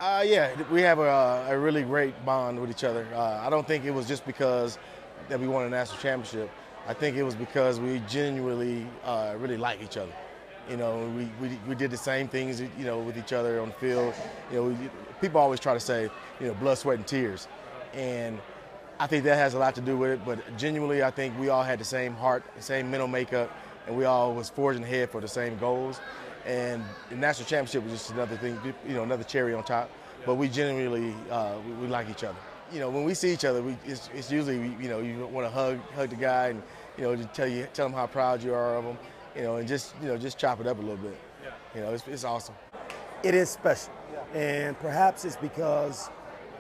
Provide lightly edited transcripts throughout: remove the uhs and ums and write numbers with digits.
Yeah, we have a really great bond with each other. I don't think it was just because that we won a national championship. I think it was because we genuinely really like each other. You know, we did the same things, with each other on the field. People always try to say, blood, sweat, and tears. And I think that has a lot to do with it. But genuinely, I think we all had the same heart, the same mental makeup, and we all was forging ahead for the same goals. And the national championship was just another thing, another cherry on top. But we genuinely, we like each other. When we see each other, it's usually, you want to hug the guy and, just tell him how proud you are of him, and just chop it up a little bit. It's awesome. It is special, and perhaps it's because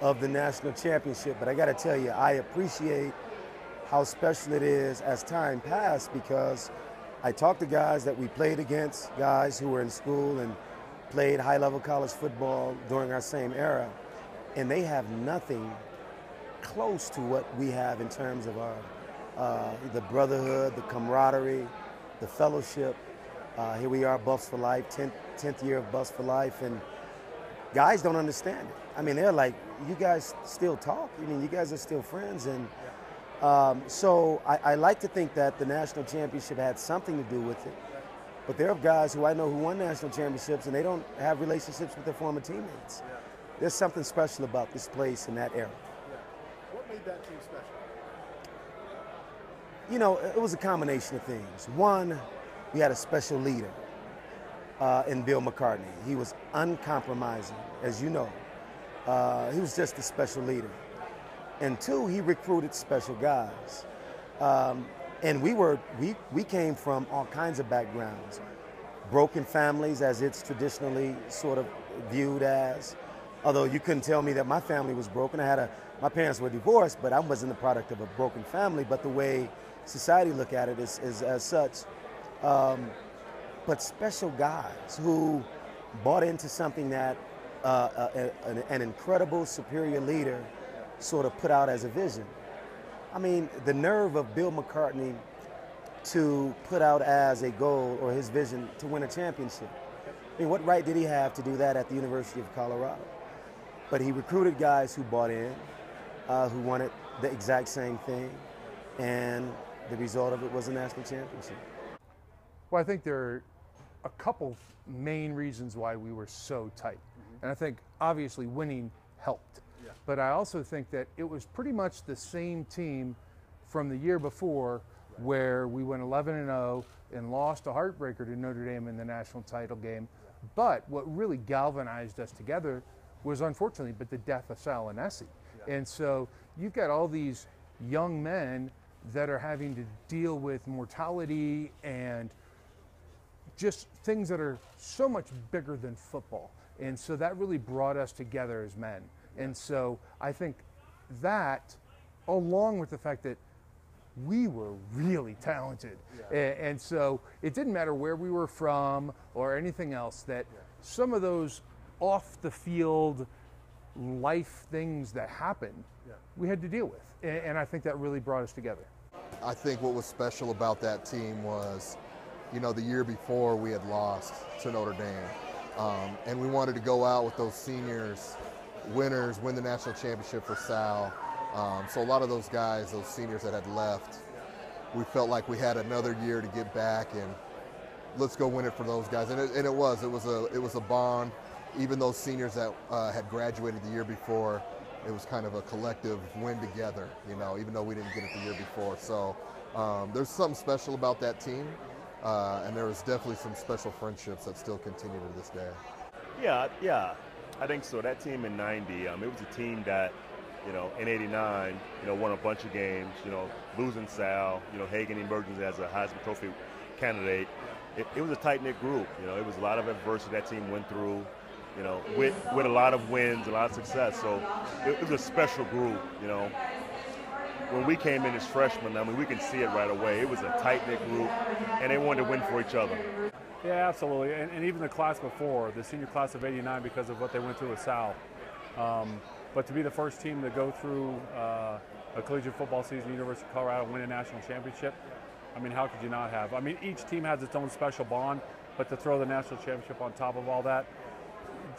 of the national championship, but I got to tell you, I appreciate how special it is as time passed, because I talked to guys that we played against, guys who were in school and played high-level college football during our same era, and they have nothing close to what we have in terms of our the brotherhood, the camaraderie, the fellowship. Here we are, Buffs for life, 10th year of Buffs for life, and guys don't understand it. I mean, they're like, you guys still talk? I mean, you guys are still friends? And so I like to think that the national championship had something to do with it. But there are guys who I know who won national championships and they don't have relationships with their former teammates. There's something special about this place in that era. What made that team special? It was a combination of things. One, we had a special leader in Bill McCartney. He was uncompromising, as you know. He was just a special leader. And two, he recruited special guys. And we came from all kinds of backgrounds. Broken families, as it's traditionally sort of viewed as. Although you couldn't tell me that my family was broken. My parents were divorced, but I wasn't the product of a broken family. But the way society look at it is as such. But special guys who bought into something that an incredible, superior leader sort of put out as a vision. I mean, the nerve of Bill McCartney to put out as a goal or his vision to win a championship. I mean, what right did he have to do that at the University of Colorado? But he recruited guys who bought in, who wanted the exact same thing, and the result of it was a national championship. Well, I think there are a couple main reasons why we were so tight. And I think obviously winning helped. But I also think that it was pretty much the same team from the year before, where we went 11-0 and lost a heartbreaker to Notre Dame in the national title game. But what really galvanized us together was, unfortunately, the death of Sal and Essie. And so you've got all these young men that are having to deal with mortality and just things that are so much bigger than football. And so that really brought us together as men. And so I think that, along with the fact that we were really talented, and so it didn't matter where we were from or anything else, that some of those off the field life things that happened, we had to deal with. And I think that really brought us together. I think what was special about that team was, the year before we had lost to Notre Dame. And we wanted to go out with those seniors, winners, win the national championship for Sal. So a lot of those guys, those seniors that had left, we felt like we had another year to get back and let's go win it for those guys. And it was a bond. Even those seniors that had graduated the year before, it was kind of a collective win together, even though we didn't get it the year before. So there's something special about that team. And there was definitely some special friendships that still continue to this day. Yeah, I think so. That team in '90, it was a team that, in '89, won a bunch of games. Losing Sal, Hagan emerging as a Heisman Trophy candidate. It was a tight-knit group. It was a lot of adversity that team went through. With a lot of wins, a lot of success. So it was a special group. When we came in as freshmen, we can see it right away. It was a tight-knit group, and they wanted to win for each other. Yeah, absolutely. And even the class before, the senior class of '89, because of what they went through with Sal. But to be the first team to go through a collegiate football season, University of Colorado, win a national championship, how could you not have? Each team has its own special bond, but to throw the national championship on top of all that,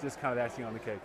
just kind of icing on the cake.